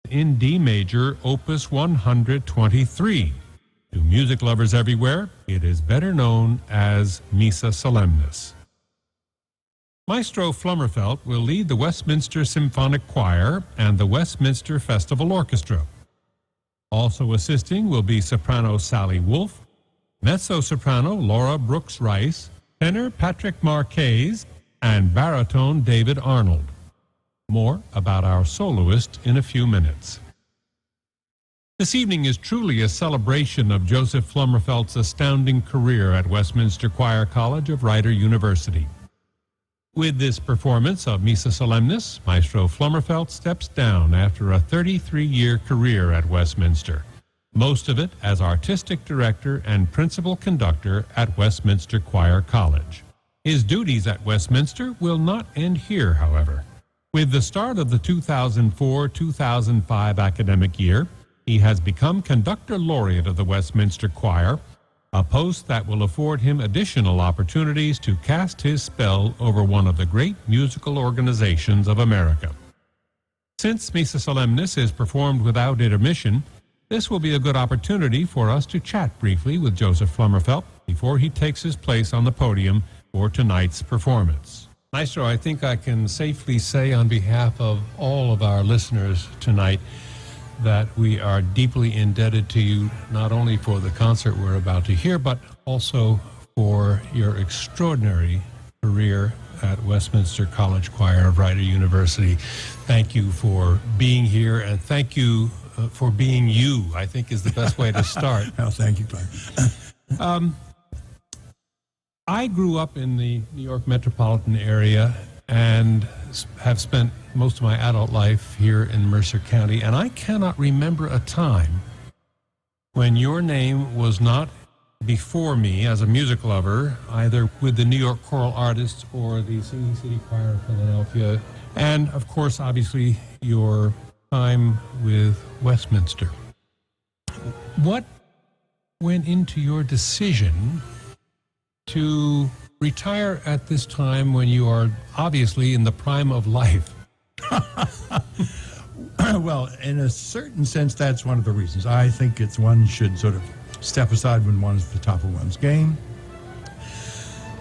in D major, opus 123. To music lovers everywhere, it is better known as Missa Solemnis. Maestro Flummerfelt will lead the Westminster Symphonic Choir and the Westminster Festival Orchestra. Also assisting will be soprano Sally Wolfe, mezzo-soprano Laura Brooks Rice, tenor Patrick Marques, and baritone David Arnold. More about our soloist in a few minutes. This evening is truly a celebration of Joseph Flummerfelt's astounding career at Westminster Choir College of Rider University. With this performance of Missa Solemnis, Maestro Flummerfelt steps down after a 33-year career at Westminster, most of it as artistic director and principal conductor at Westminster Choir College. His duties at Westminster will not end here, however. With the start of the 2004-2005 academic year, he has become Conductor Laureate of the Westminster Choir, a post that will afford him additional opportunities to cast his spell over one of the great musical organizations of America. Since Missa Solemnis is performed without intermission, this will be a good opportunity for us to chat briefly with Joseph Flummerfelt before he takes his place on the podium for tonight's performance. Maestro, I think I can safely say on behalf of all of our listeners tonight that we are deeply indebted to you, not only for the concert we're about to hear, but also for your extraordinary career at Westminster College Choir of Rider University. Thank you for being here, and thank you for being you, I think is the best way to start. Well, thank you, Glenn. I grew up in the New York metropolitan area and have spent most of my adult life here in Mercer County, and I cannot remember a time when your name was not before me as a music lover, either with the New York Choral Artists or the Singing City Choir of Philadelphia, and of course, obviously, your time with Westminster. What went into your decision to retire at this time when you are obviously in the prime of life? Well, in a certain sense, that's one of the reasons. I think one should sort of step aside when one is at the top of one's game.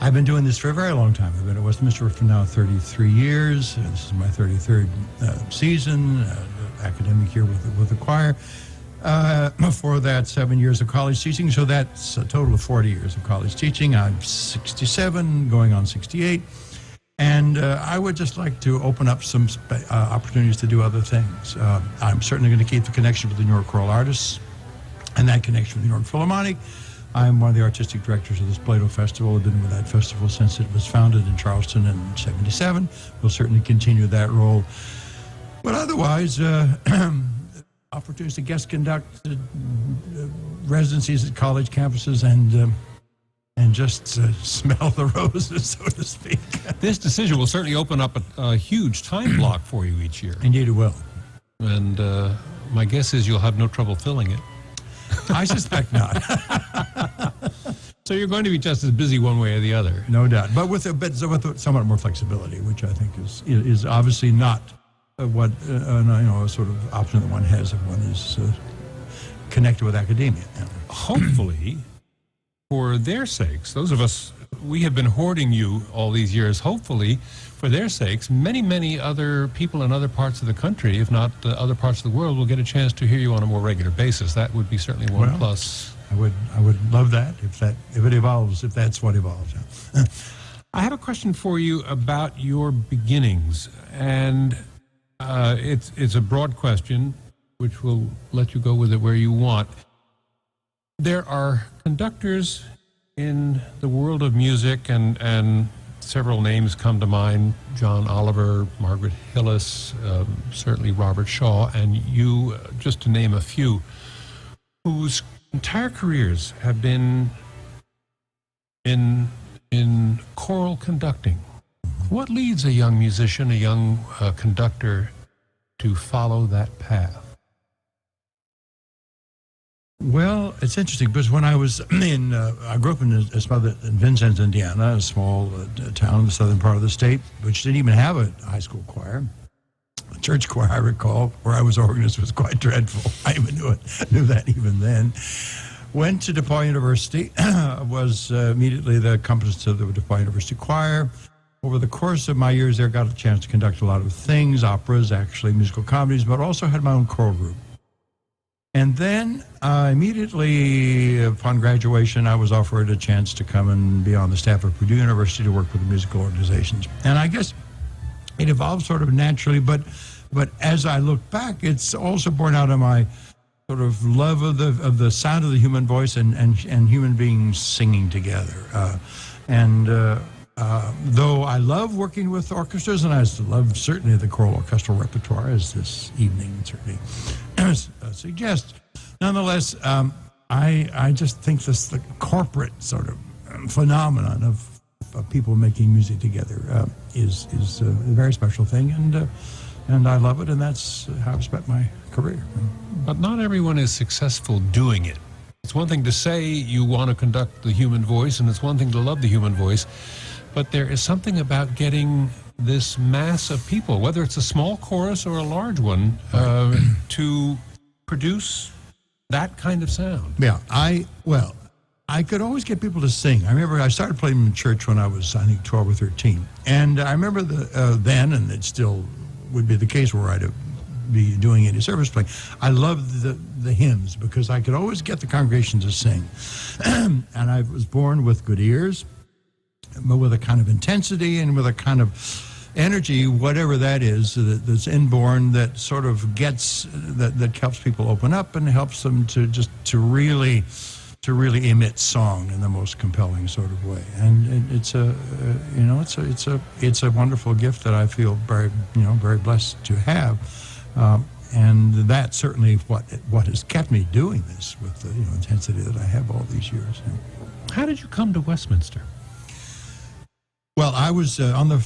I've been doing this for a very long time. I've been at Westminster for now 33 years. This is my 33rd season, academic year with the choir. Before that, 7 years of college teaching, so that's a total of 40 years of college teaching. I'm 67, going on 68, and I would just like to open up some opportunities to do other things. I'm certainly going to keep the connection with the New York Choral Artists and that connection with the New York Philharmonic. I'm one of the artistic directors of this Plato Festival. I've been with that festival since it was founded in Charleston in 77. We'll certainly continue that role. But otherwise, opportunities to guest conduct residencies at college campuses and just smell the roses, so to speak. This decision will certainly open up a huge time block for you each year. Indeed it will. And my guess is you'll have no trouble filling it. I suspect not. So you're going to be just as busy one way or the other. No doubt. But with somewhat more flexibility, which I think is obviously not what a sort of option that one has if one is connected with academia. Hopefully, for their sakes, those of us, we have been hoarding you all these years. Hopefully, for their sakes, many other people in other parts of the country, if not other parts of the world, will get a chance to hear you on a more regular basis. That would be certainly one plus. I would love that if it evolves, if that's what evolves. I have a question for you about your beginnings, and it's a broad question, which will let you go with it where you want. There are conductors in the world of music, and several names come to mind: John Oliver, Margaret Hillis, certainly Robert Shaw, and you, just to name a few, whose entire careers have been in choral conducting. What leads a young musician, a young conductor, to follow that path? Well, it's interesting because when I was I grew up in Vincennes, Indiana, a small town in the southern part of the state, which didn't even have a high school choir. The church choir, I recall, where I was organist, was quite dreadful. I even knew that even then. Went to DePaul University, was immediately the accompanist to the DePaul University Choir. Over the course of my years there, got a chance to conduct a lot of things, operas, actually, musical comedies, but also had my own choral group. And then immediately upon graduation, I was offered a chance to come and be on the staff of Purdue University to work with the musical organizations. And I guess it evolved sort of naturally, but as I look back, it's also born out of my sort of love of the sound of the human voice and human beings singing together. Though I love working with orchestras, and I love certainly the choral orchestral repertoire, as this evening certainly suggests, nonetheless, I just think the corporate sort of phenomenon of people making music together is a very special thing, and I love it, and that's how I've spent my career. But not everyone is successful doing it. It's one thing to say you want to conduct the human voice, and it's one thing to love the human voice, but there is something about getting this mass of people, whether it's a small chorus or a large one, to produce that kind of sound. Yeah, I could always get people to sing. I remember I started playing in church when I was, I think, 12 or 13. And I remember then, and it still would be the case were I to be doing any service playing, I loved the hymns because I could always get the congregation to sing. And I was born with good ears, but with a kind of intensity and with a kind of energy, whatever that is, that's inborn, that sort of gets, that helps people open up and helps them to really emit song in the most compelling sort of way. And it's a wonderful gift that I feel very blessed to have. And that's certainly what has kept me doing this with the intensity that I have all these years. How did you come to Westminster? Well, I was on the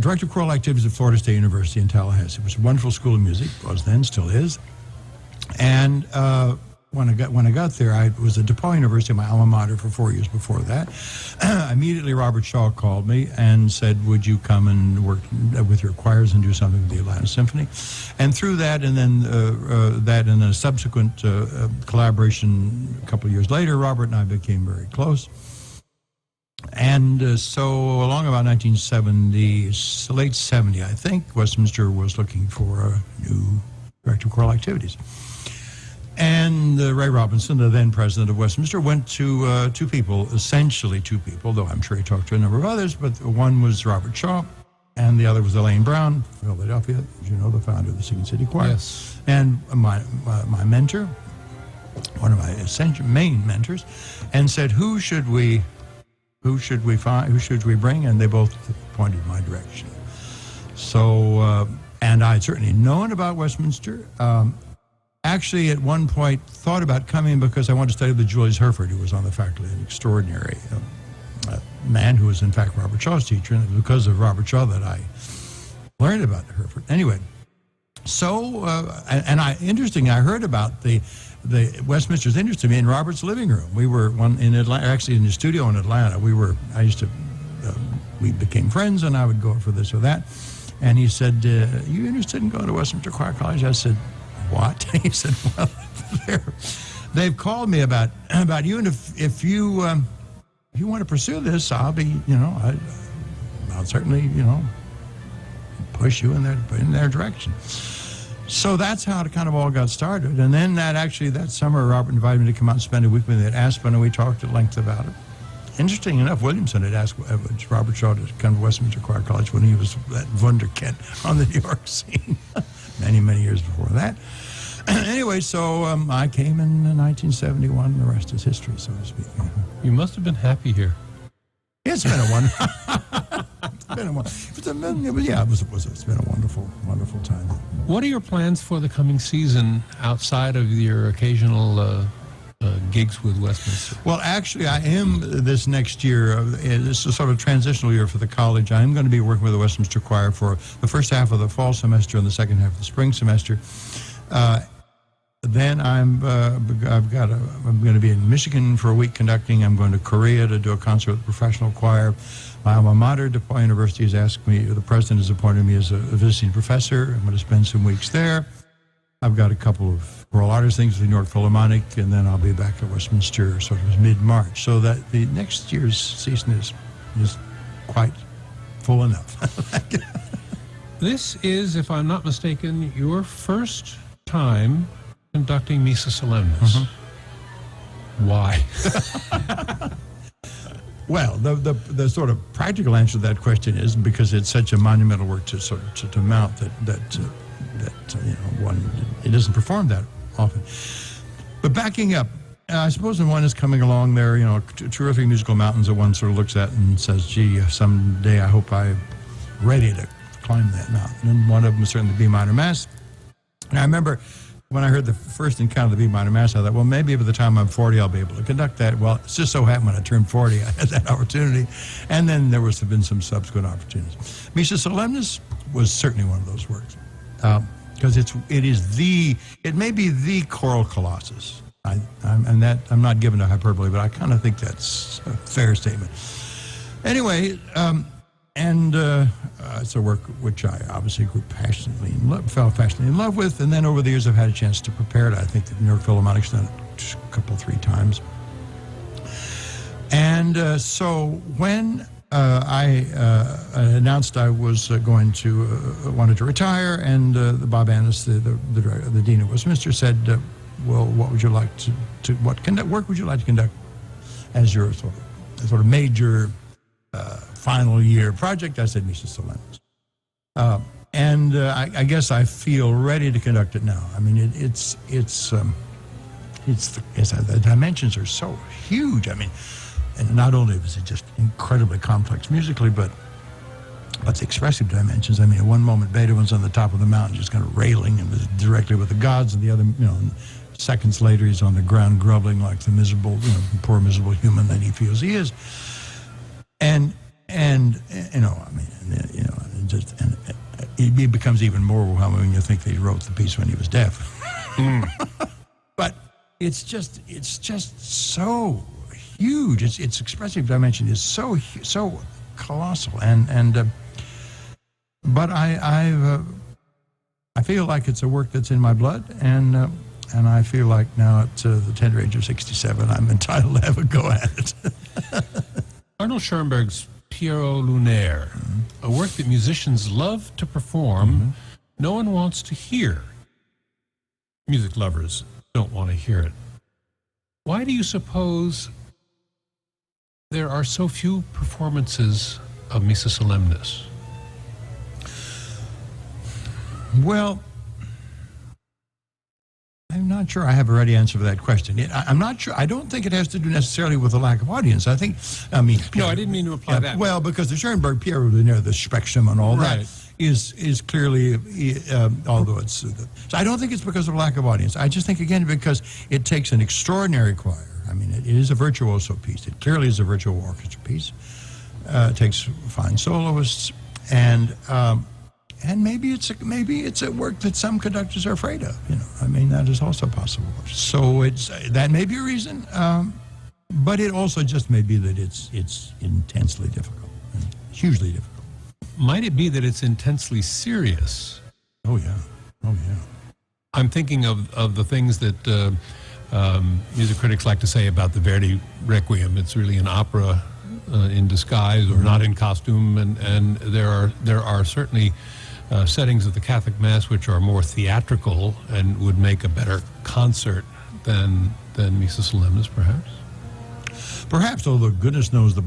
director of choral activities at Florida State University in Tallahassee. It was a wonderful school of music, was then, still is. And when I got there, I was at DePaul University, my alma mater, for 4 years before that. Immediately, Robert Shaw called me and said, would you come and work with your choirs and do something with the Atlanta Symphony? And through that, and then a subsequent collaboration a couple of years later, Robert and I became very close. And so along about 1970, late 70, I think, Westminster was looking for a new director of choral activities. And Ray Robinson, the then president of Westminster, went to essentially two people, though I'm sure he talked to a number of others, but one was Robert Shaw, and the other was Elaine Brown, Philadelphia, as you know, the founder of the Singing City Choir. Yes. And my mentor, one of my main mentors, and said, who should we bring? And they both pointed my direction. So, and I'd certainly known about Westminster. Actually, at one point, thought about coming because I wanted to study with Julius Herford, who was on the faculty, an extraordinary man who was, in fact, Robert Shaw's teacher, and it was because of Robert Shaw that I learned about Herford. Anyway, so, I heard about the Westminster's interest in me in Robert's living room. We were in Atlanta, actually in the studio in Atlanta. We became friends, and I would go for this or that. And he said, you interested in going to Westminster Choir College? I said, what? He said, well, they've called me about you, and if you want to pursue this, I'll be, I'll certainly, push you in their direction. So that's how it kind of all got started. And then that summer, Robert invited me to come out and spend a week with me at Aspen, and we talked at length about it. Interesting enough, Williamson had asked Robert Shaw to come to Westminster Choir College when he was that wunderkind on the New York scene many, many years before that. Anyway, so I came in 1971, and the rest is history, so to speak. You must have been happy here. It's been a wonderful. It's been a wonderful time. What are your plans for the coming season outside of your occasional gigs with Westminster? Well, actually, I am this next year. This is a sort of transitional year for the college. I am going to be working with the Westminster Choir for the first half of the fall semester and the second half of the spring semester. Then I'm going to be in Michigan for a week conducting. I'm going to Korea to do a concert with the professional choir. My alma mater, DePaul University, has asked me, the president has appointed me as a visiting professor. I'm going to spend some weeks there. I've got a couple of choral artist things with the New York Philharmonic, and then I'll be back at Westminster sort of mid-March. So that the next year's season is quite full enough. This is, if I'm not mistaken, your first time conducting Missa Solemnis. Mm-hmm. Why? Well, the sort of practical answer to that question is because it's such a monumental work to mount that it doesn't perform that often. But backing up, I suppose when one is coming along there, terrific musical mountains that one sort of looks at and says, gee, someday I hope I'm ready to climb that mountain. And one of them is certainly the B minor Mass. And I remember when I heard the first encounter of the B minor Mass, I thought, well, maybe by the time I'm 40, I'll be able to conduct that. Well, it just so happened when I turned 40, I had that opportunity. And then there have been some subsequent opportunities. Missa Solemnis was certainly one of those works. Because it may be the choral colossus. I'm not given to hyperbole, but I kind of think that's a fair statement. Anyway, it's a work which I obviously fell passionately in love with, and then over the years I've had a chance to prepare it. I think the New York Philharmonic's done it a couple, 3 times. And so when I announced I was wanted to retire, and Bob Annis, the dean of Westminster, said, well, what would you like what work would you like to conduct as your sort of major final year project? I said Missa Solemnis. I guess I feel ready to conduct it now. I mean, the dimensions are so huge. I mean, and not only was it just incredibly complex musically, but the expressive dimensions. I mean, at one moment Beethoven's on the top of the mountain just kind of railing and directly with the gods, and the other, seconds later he's on the ground grumbling like the miserable, poor miserable human that he feels he is. It becomes even more overwhelming when you think that he wrote the piece when he was deaf. But it's just so huge. Its expressive dimension is so colossal, but I feel like it's a work that's in my blood, and I feel like now at the tender age of 67, I'm entitled to have a go at it. Arnold Schoenberg's Pierrot Lunaire, a work that musicians love to perform, no one wants to hear. Music lovers don't want to hear it. Why do you suppose there are so few performances of Missa Solemnis? Well, I'm not sure I have a ready answer for that question. I'm not sure. I don't think it has to do necessarily with the lack of audience. No, I didn't mean to imply that. Well, because the Schoenberg, Pierrot Lunaire, the Spektrum and all that is clearly, although it's... So I don't think it's because of lack of audience. I just think, again, because it takes an extraordinary choir. I mean, it is a virtuoso piece. It clearly is a virtual orchestra piece. It takes fine soloists, and maybe it's a work that some conductors are afraid of. I mean, that is also possible. So that may be a reason, but it also just may be that it's intensely difficult, hugely difficult. Might it be that it's intensely serious? Oh yeah. I'm thinking of the things that music critics like to say about the Verdi Requiem. It's really an opera in disguise, or not in costume, and there are certainly settings of the Catholic Mass which are more theatrical and would make a better concert than Missa Solemnis, perhaps. Perhaps, although goodness knows the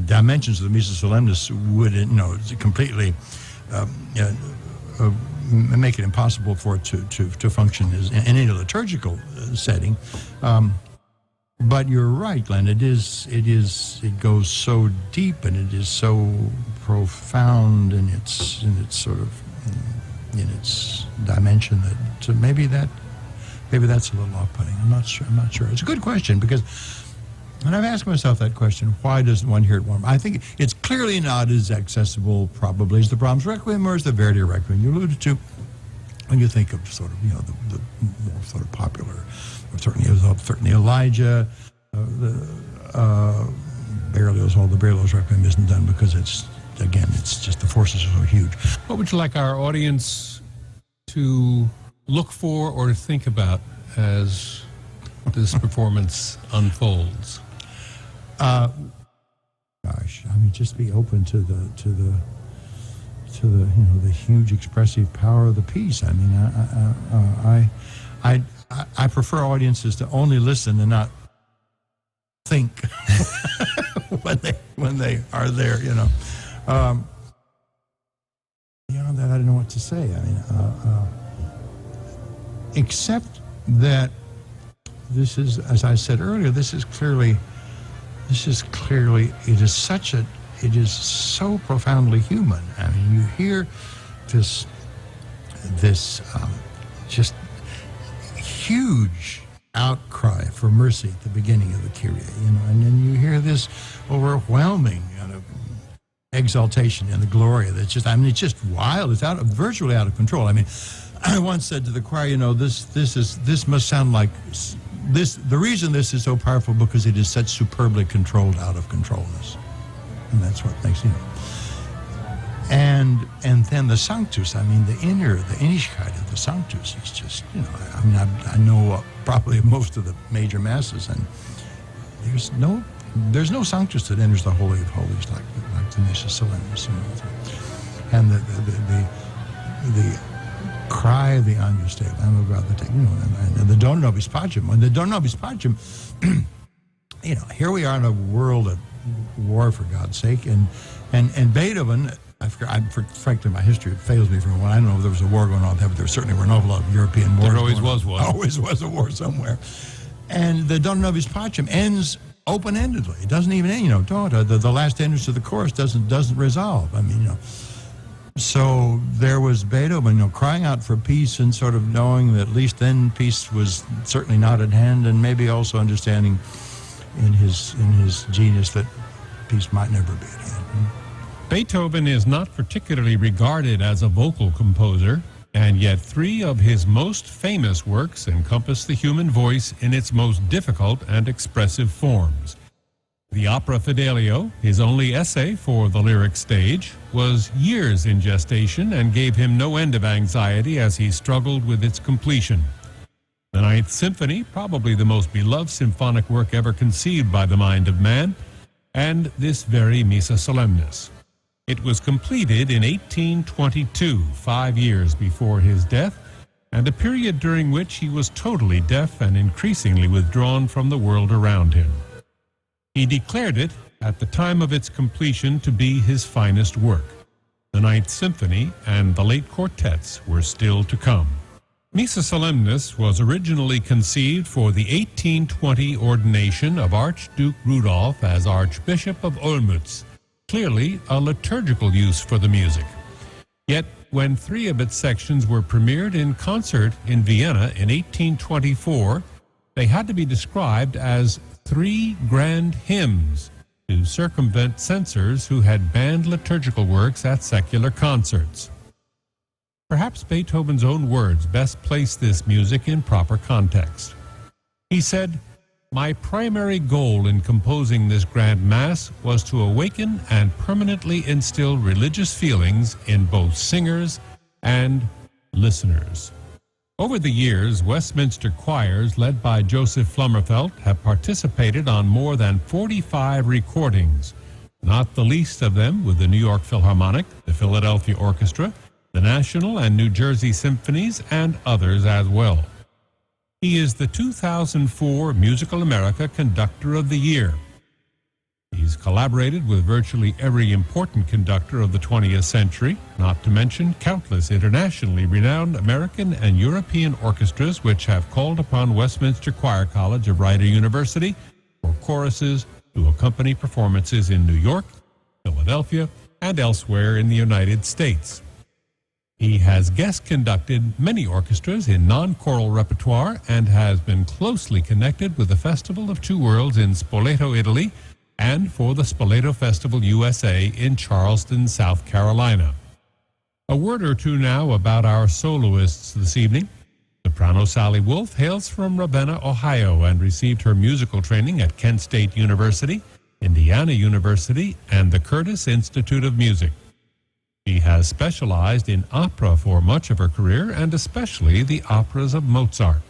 dimensions of the Missa Solemnis would completely make it impossible for it to function in any liturgical setting. But you're right, Glenn. It goes so deep, and it is so profound in its dimension that maybe that's a little off-putting. I'm not sure. It's a good question, because when I've asked myself that question, why doesn't one hear it more? I think it's clearly not as accessible, probably, as the Brahms Requiem or as the Verdi Requiem you alluded to. when you think of sort of, the more sort of popular, certainly Elijah, Berlioz, all the Berlioz Requiem isn't done because it's just the forces are so huge. What would you like our audience to look for or to think about as this performance unfolds? Just be open to the huge expressive power of the piece. I prefer audiences to only listen and not think when they are there. That I don't know what to say. Except that this is, as I said earlier, it is so profoundly human. You hear this just huge outcry for mercy at the beginning of the Kyrie, and then you hear this overwhelming exaltation in the Gloria. That's just, it's just wild. It's virtually out of control. I once said to the choir, this must sound like this. The reason this is so powerful because it is such superbly controlled out of controlness, and that's what makes And then the Sanctus. The Innigkeit of the Sanctus is just, I know probably most of the major masses, and there's no Sanctus that enters the Holy of Holies like the Missa Solemnis, and the cry of the Agnus Dei, Lamb of God, and the Dona Nobis Pacem. And the Dona Nobis Pacem, here we are in a world at war, for God's sake, and Beethoven. Frankly, my history fails me from when I don't know if there was a war going on there, but there certainly were an awful lot of European wars. There always was one. Always was a war somewhere. And the Dona Nobis Pacem ends open-endedly. It doesn't even end, the last entrance of the chorus doesn't resolve. So there was Beethoven, crying out for peace and sort of knowing that at least then peace was certainly not at hand, and maybe also understanding in his genius that peace might never be at hand. Beethoven is not particularly regarded as a vocal composer, and yet three of his most famous works encompass the human voice in its most difficult and expressive forms. The opera Fidelio, his only essay for the lyric stage, was years in gestation and gave him no end of anxiety as he struggled with its completion. The Ninth Symphony, probably the most beloved symphonic work ever conceived by the mind of man, and this very Missa Solemnis. It was completed in 1822, 5 years before his death, and a period during which he was totally deaf and increasingly withdrawn from the world around him. He declared it, at the time of its completion, to be his finest work. The Ninth Symphony and the late quartets were still to come. Missa Solemnis was originally conceived for the 1820 ordination of Archduke Rudolf as Archbishop of Olmütz, clearly a liturgical use for the music. Yet, when three of its sections were premiered in concert in Vienna in 1824, they had to be described as three grand hymns to circumvent censors who had banned liturgical works at secular concerts. Perhaps Beethoven's own words best place this music in proper context. He said, "My primary goal in composing this grand mass was to awaken and permanently instill religious feelings in both singers and listeners." Over the years, Westminster choirs led by Joseph Flummerfelt have participated on more than 45 recordings, not the least of them with the New York Philharmonic, the Philadelphia Orchestra, the National and New Jersey Symphonies, and others as well. He is the 2004 Musical America Conductor of the Year. He's collaborated with virtually every important conductor of the 20th century, not to mention countless internationally renowned American and European orchestras which have called upon Westminster Choir College of Rider University for choruses to accompany performances in New York, Philadelphia, and elsewhere in the United States. He has guest conducted many orchestras in non-choral repertoire and has been closely connected with the Festival of Two Worlds in Spoleto, Italy, and for the Spoleto Festival USA in Charleston, South Carolina. A word or two now about our soloists this evening. Soprano Sally Wolf hails from Ravenna, Ohio, and received her musical training at Kent State University, Indiana University, and the Curtis Institute of Music. She has specialized in opera for much of her career, and especially the operas of Mozart.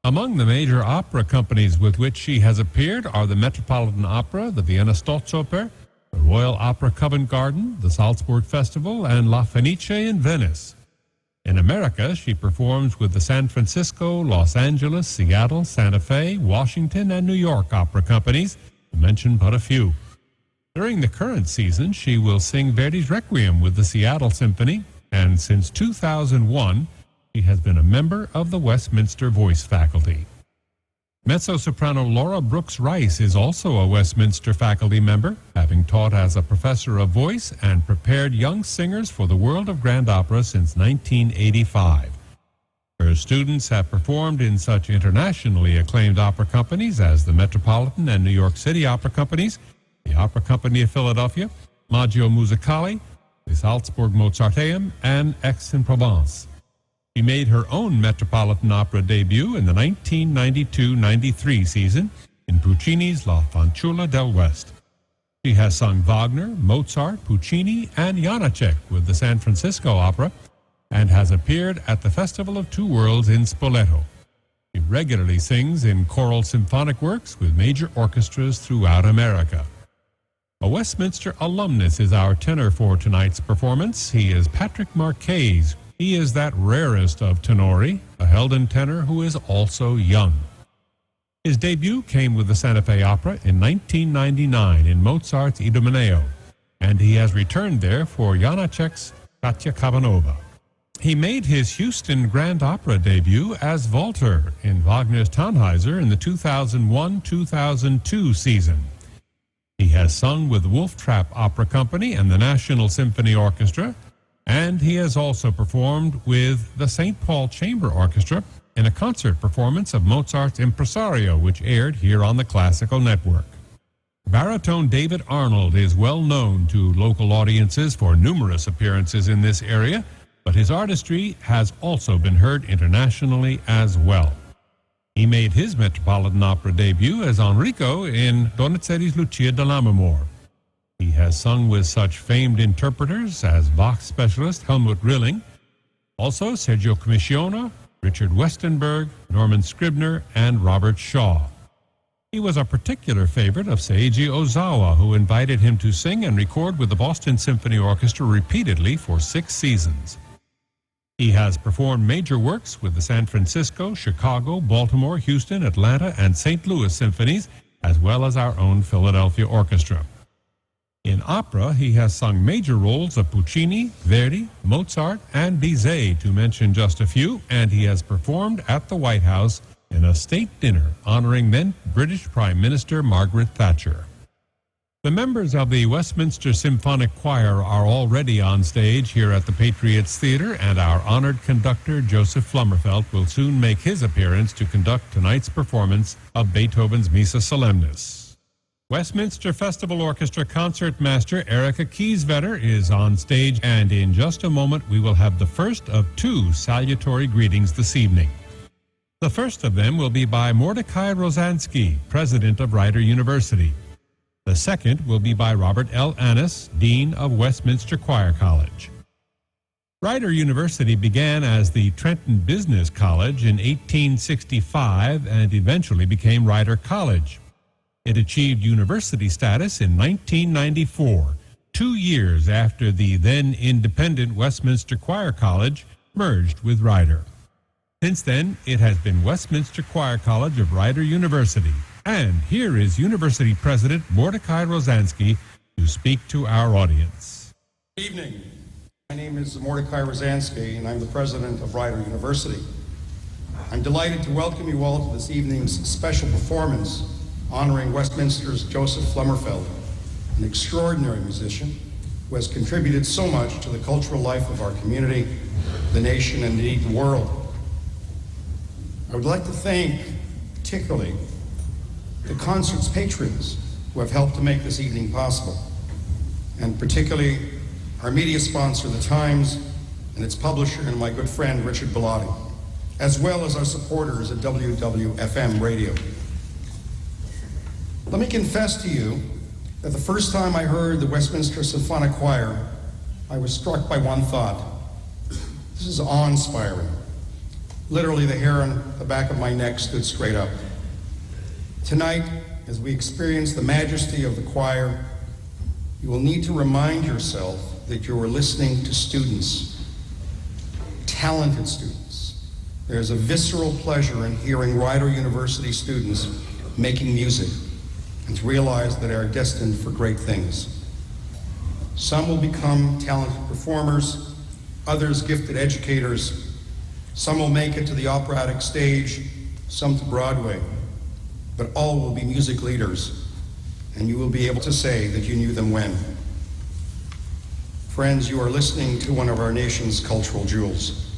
Among the major opera companies with which she has appeared are the Metropolitan Opera, the Vienna Staatsoper, the Royal Opera Covent Garden, the Salzburg Festival, and La Fenice in Venice. In America, she performs with the San Francisco, Los Angeles, Seattle, Santa Fe, Washington, and New York opera companies, to mention but a few. During the current season, she will sing Verdi's Requiem with the Seattle Symphony, and since 2001, she has been a member of the Westminster Voice Faculty. Mezzo-soprano Laura Brooks Rice is also a Westminster faculty member, having taught as a professor of voice and prepared young singers for the world of grand opera since 1985. Her students have performed in such internationally acclaimed opera companies as the Metropolitan and New York City Opera Companies, the Opera Company of Philadelphia, Maggio Musicale, the Salzburg Mozarteum, and Aix-en-Provence. She made her own Metropolitan Opera debut in the 1992-93 season in Puccini's La Fanciulla del West. She has sung Wagner, Mozart, Puccini, and Janacek with the San Francisco Opera and has appeared at the Festival of Two Worlds in Spoleto. She regularly sings in choral symphonic works with major orchestras throughout America. A Westminster alumnus is our tenor for tonight's performance. He is Patrick Marques. He is that rarest of tenori, a Helden tenor who is also young. His debut came with the Santa Fe Opera in 1999 in Mozart's Idomeneo, and he has returned there for Janacek's Katya Kabanova. He made his Houston Grand Opera debut as Walter in Wagner's Tannhäuser in the 2001-2002 season. He has sung with the Wolf Trap Opera Company and the National Symphony Orchestra, and he has also performed with the St. Paul Chamber Orchestra in a concert performance of Mozart's Impresario, which aired here on the Classical Network. Baritone David Arnold is well known to local audiences for numerous appearances in this area, but his artistry has also been heard internationally as well. He made his Metropolitan Opera debut as Enrico in Donizetti's Lucia de Lammermoor. He has sung with such famed interpreters as Bach specialist Helmut Rilling, also Sergio Commissiona, Richard Westenberg, Norman Scribner, and Robert Shaw. He was a particular favorite of Seiji Ozawa, who invited him to sing and record with the Boston Symphony Orchestra repeatedly for 6 seasons. He has performed major works with the San Francisco, Chicago, Baltimore, Houston, Atlanta, and St. Louis symphonies, as well as our own Philadelphia Orchestra. In opera, he has sung major roles of Puccini, Verdi, Mozart, and Bizet, to mention just a few, and he has performed at the White House in a state dinner honoring then British Prime Minister Margaret Thatcher. The members of the Westminster Symphonic Choir are already on stage here at the Patriots Theater, and our honored conductor, Joseph Flummerfelt, will soon make his appearance to conduct tonight's performance of Beethoven's Missa Solemnis. Westminster Festival Orchestra concertmaster Erika Kieswetter is on stage, and in just a moment we will have the first of 2 salutatory greetings this evening. The first of them will be by Mordechai Rozanski, president of Rider University. The second will be by Robert L. Annis, dean of Westminster Choir College. Rider University began as the Trenton Business College in 1865 and eventually became Rider College. It achieved university status in 1994, 2 years after the then independent Westminster Choir College merged with Rider. Since then, it has been Westminster Choir College of Rider University. And here is University President Mordechai Rozanski to speak to our audience. Good evening. My name is Mordechai Rozanski, and I'm the president of Rider University. I'm delighted to welcome you all to this evening's special performance honoring Westminster's Joseph Flummerfelt, an extraordinary musician who has contributed so much to the cultural life of our community, the nation, and indeed the world. I would like to thank particularly the concert's patrons who have helped to make this evening possible, and particularly our media sponsor, The Times, and its publisher and my good friend Richard Bellotti, as well as our supporters at WWFM Radio. Let me confess to you that the first time I heard the Westminster Symphonic Choir, I was struck by one thought. This is awe-inspiring. Literally, the hair on the back of my neck stood straight up. Tonight, as we experience the majesty of the choir, you will need to remind yourself that you are listening to students, talented students. There's a visceral pleasure in hearing Rider University students making music, and to realize that they are destined for great things. Some will become talented performers, others gifted educators. Some will make it to the operatic stage, some to Broadway, but all will be music leaders, and you will be able to say that you knew them when. Friends, you are listening to one of our nation's cultural jewels.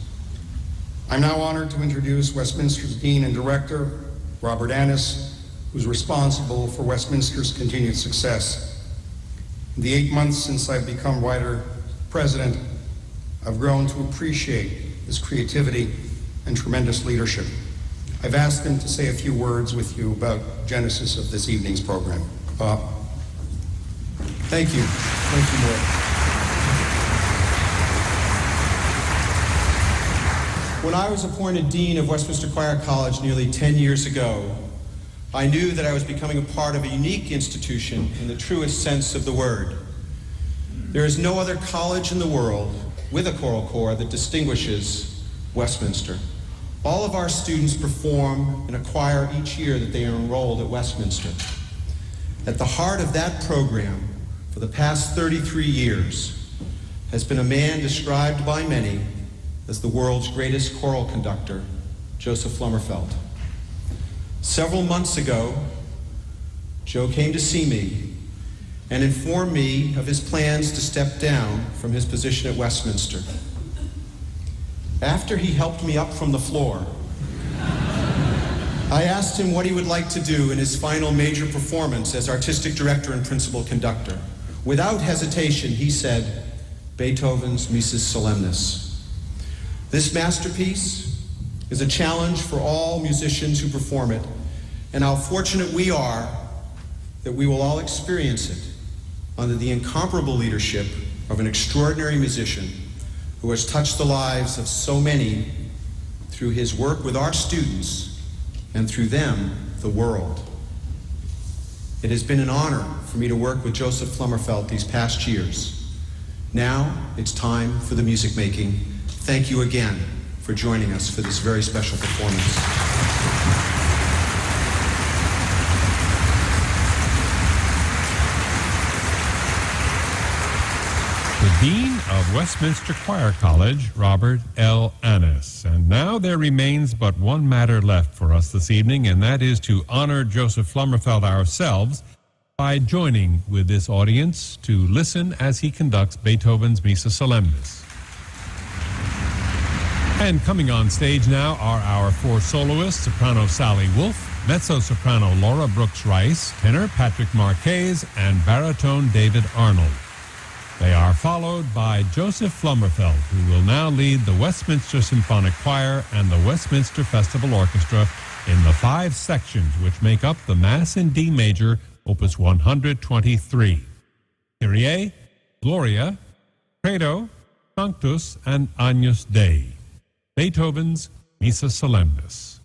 I'm now honored to introduce Westminster's Dean and Director, Robert Annis, who's responsible for Westminster's continued success. In the 8 months since I've become Rider President, I've grown to appreciate his creativity and tremendous leadership. I've asked him to say a few words with you about genesis of this evening's program. Bob. Thank you. Thank you, Lord. When I was appointed Dean of Westminster Choir College nearly 10 years ago, I knew that I was becoming a part of a unique institution in the truest sense of the word. There is no other college in the world with a choral corps that distinguishes Westminster. All of our students perform in a choir each year that they are enrolled at Westminster. At the heart of that program for the past 33 years has been a man described by many as the world's greatest choral conductor, Joseph Flummerfelt. Several months ago, Joe came to see me and informed me of his plans to step down from his position at Westminster. After he helped me up from the floor, I asked him what he would like to do in his final major performance as artistic director and principal conductor. Without hesitation, he said, Beethoven's Missa Solemnis. This masterpiece is a challenge for all musicians who perform it, and how fortunate we are that we will all experience it under the incomparable leadership of an extraordinary musician who has touched the lives of so many through his work with our students and through them, the world. It has been an honor for me to work with Joseph Flummerfelt these past years. Now it's time for the music making. Thank you again for joining us for this very special performance. The Dean of Westminster Choir College, Robert L. Annis. And now there remains but one matter left for us this evening, and that is to honor Joseph Flummerfelt ourselves by joining with this audience to listen as he conducts Beethoven's Missa Solemnis. And coming on stage now are our four soloists: soprano Sally Wolf, mezzo-soprano Laura Brooks-Rice, tenor Patrick Marques, and baritone David Arnold. They are followed by Joseph Flummerfelt, who will now lead the Westminster Symphonic Choir and the Westminster Festival Orchestra in the 5 sections which make up the Mass in D major, Opus 123. Kyrie, Gloria, Credo, Sanctus, and Agnus Dei. Beethoven's Missa Solemnis.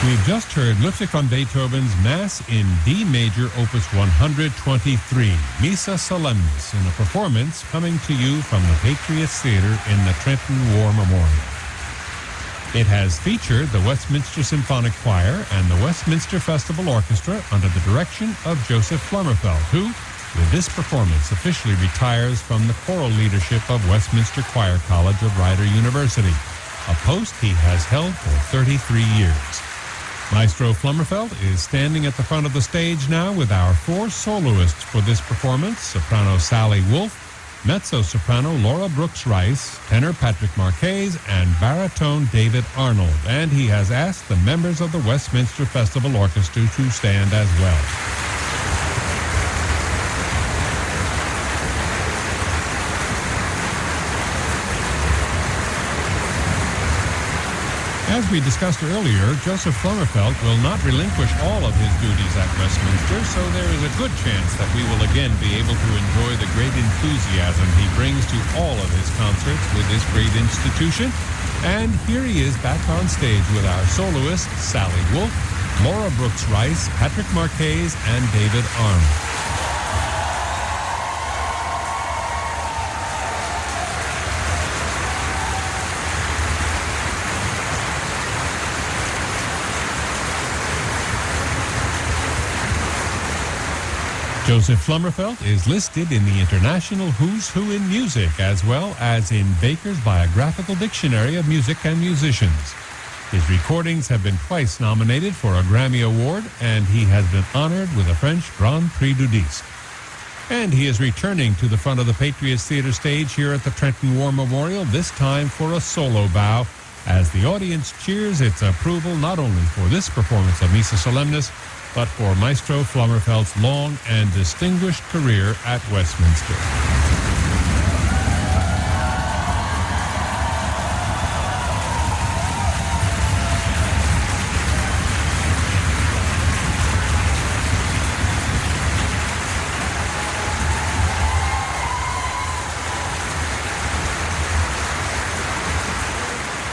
We've just heard Ludwig van Beethoven's Mass in D major, Opus 123, Missa Solemnis, in a performance coming to you from the Patriots Theatre in the Trenton War Memorial. It has featured the Westminster Symphonic Choir and the Westminster Festival Orchestra under the direction of Joseph Flummerfelt, who, with this performance, officially retires from the choral leadership of Westminster Choir College of Rider University, a post he has held for 33 years. Maestro Flummerfelt is standing at the front of the stage now with our four soloists for this performance: soprano Sally Wolfe, mezzo-soprano Laura Brooks-Rice, tenor Patrick Marques, and baritone David Arnold. And he has asked the members of the Westminster Festival Orchestra to stand as well. As we discussed earlier, Joseph Flummerfelt will not relinquish all of his duties at Westminster, so there is a good chance that we will again be able to enjoy the great enthusiasm he brings to all of his concerts with this great institution. And here he is back on stage with our soloists, Sally Wolfe, Laura Brooks-Rice, Patrick Marques, and David Arnold. Joseph Flummerfelt is listed in the International Who's Who in Music, as well as in Baker's Biographical Dictionary of Music and Musicians. His recordings have been twice nominated for a Grammy Award, and he has been honored with a French Grand Prix du Disque. And he is returning to the front of the Patriots Theatre stage here at the Trenton War Memorial, this time for a solo bow, as the audience cheers its approval not only for this performance of Missa Solemnis, but for Maestro Flummerfelt's long and distinguished career at Westminster.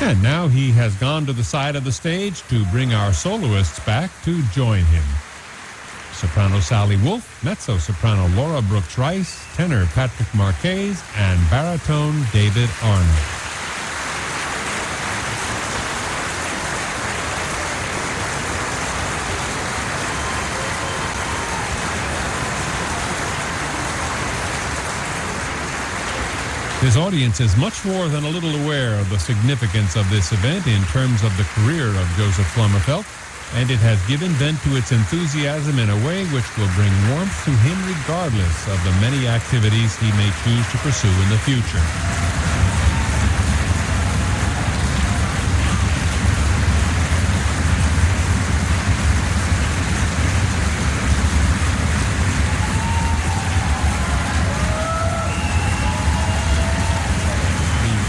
And now he has gone to the side of the stage to bring our soloists back to join him. Soprano Sally Wolfe, mezzo-soprano Laura Brooks-Rice, tenor Patrick Marques, and baritone David Arnold. His audience is much more than a little aware of the significance of this event in terms of the career of Joseph Flummerfelt, and it has given vent to its enthusiasm in a way which will bring warmth to him regardless of the many activities he may choose to pursue in the future.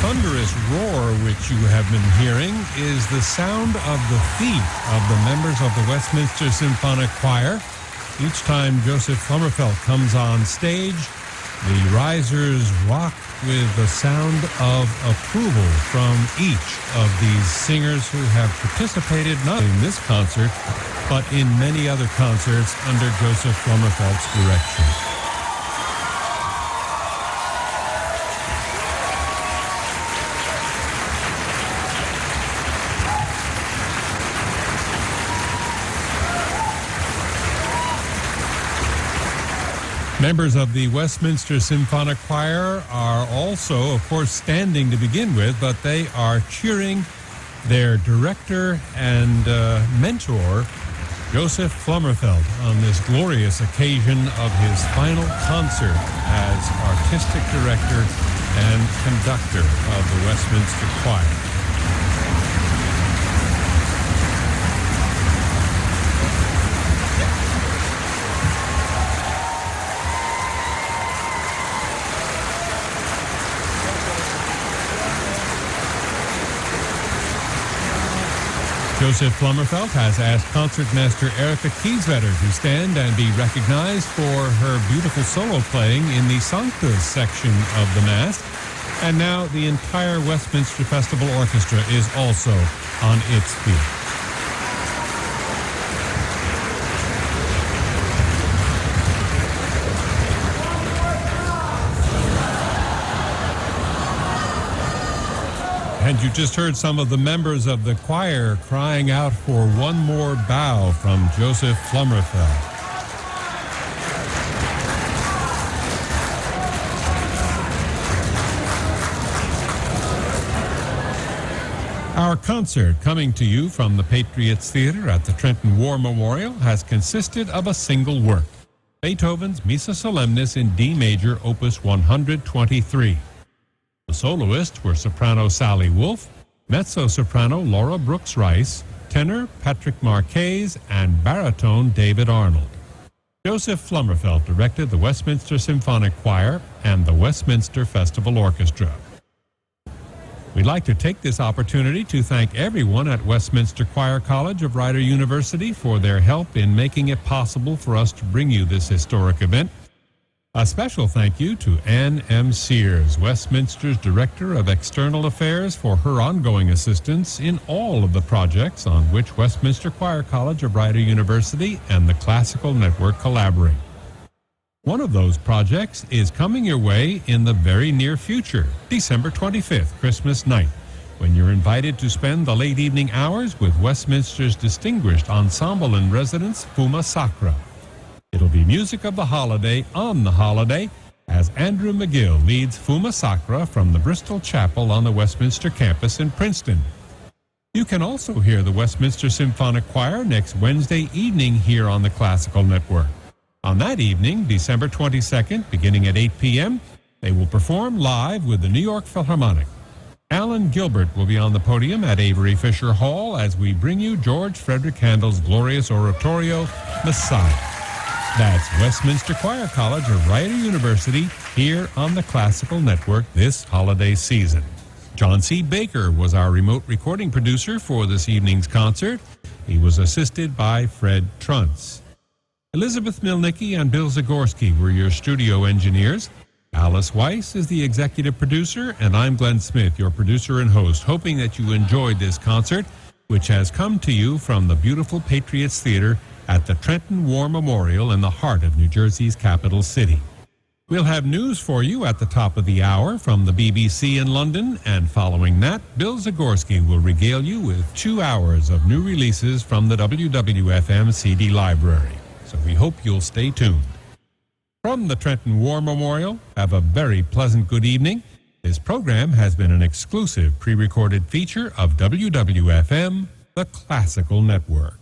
Thunderous roar which you have been hearing is the sound of the feet of the members of the Westminster Symphonic Choir. Each time Joseph Flummerfelt comes on stage, the risers rock with the sound of approval from each of these singers who have participated not in this concert, but in many other concerts under Joseph Flummerfelt's direction. Members of the Westminster Symphonic Choir are also, of course, standing to begin with, but they are cheering their director and mentor, Joseph Flummerfelt, on this glorious occasion of his final concert as artistic director and conductor of the Westminster Choir. Joseph Flummerfelt has asked concertmaster Erika Kieswetter to stand and be recognized for her beautiful solo playing in the Sanctus section of the Mass. And now the entire Westminster Festival Orchestra is also on its feet. And you just heard some of the members of the choir crying out for one more bow from Joseph Flummerfelt. Our concert, coming to you from the Patriots Theater at the Trenton War Memorial, has consisted of a single work, Beethoven's Missa Solemnis in D major, opus 123. The soloists were soprano Sally Wolfe, mezzo-soprano Laura Brooks Rice, tenor Patrick Marques, and baritone David Arnold. Joseph Flummerfelt directed the Westminster Symphonic Choir and the Westminster Festival Orchestra. We'd like to take this opportunity to thank everyone at Westminster Choir College of Rider University for their help in making it possible for us to bring you this historic event. A special thank you to Ann M. Sears, Westminster's Director of External Affairs, for her ongoing assistance in all of the projects on which Westminster Choir College of Rider University and the Classical Network collaborate. One of those projects is coming your way in the very near future, December 25th, Christmas night, when you're invited to spend the late evening hours with Westminster's distinguished ensemble in residence, Fuma Sacra. It'll be music of the holiday on the holiday as Andrew McGill leads Fuma Sacra from the Bristol Chapel on the Westminster campus in Princeton. You can also hear the Westminster Symphonic Choir next Wednesday evening here on the Classical Network. On that evening, December 22nd, beginning at 8 p.m., they will perform live with the New York Philharmonic. Alan Gilbert will be on the podium at Avery Fisher Hall as we bring you George Frederick Handel's glorious oratorio, Messiah. That's Westminster Choir College of Rider University here on the Classical Network this holiday season. John C. Baker was our remote recording producer for this evening's concert. He was assisted by Fred Truntz. Elizabeth Milnicki and Bill Zagorski were your studio engineers. Alice Weiss is the executive producer, and I'm Glenn Smith, your producer and host, hoping that you enjoyed this concert, which has come to you from the beautiful Patriots Theater at the Trenton War Memorial in the heart of New Jersey's capital city. We'll have news for you at the top of the hour from the BBC in London, and following that, Bill Zagorski will regale you with 2 hours of new releases from the WWFM CD library. So we hope you'll stay tuned. From the Trenton War Memorial, have a very pleasant good evening. This program has been an exclusive pre-recorded feature of WWFM, the Classical Network.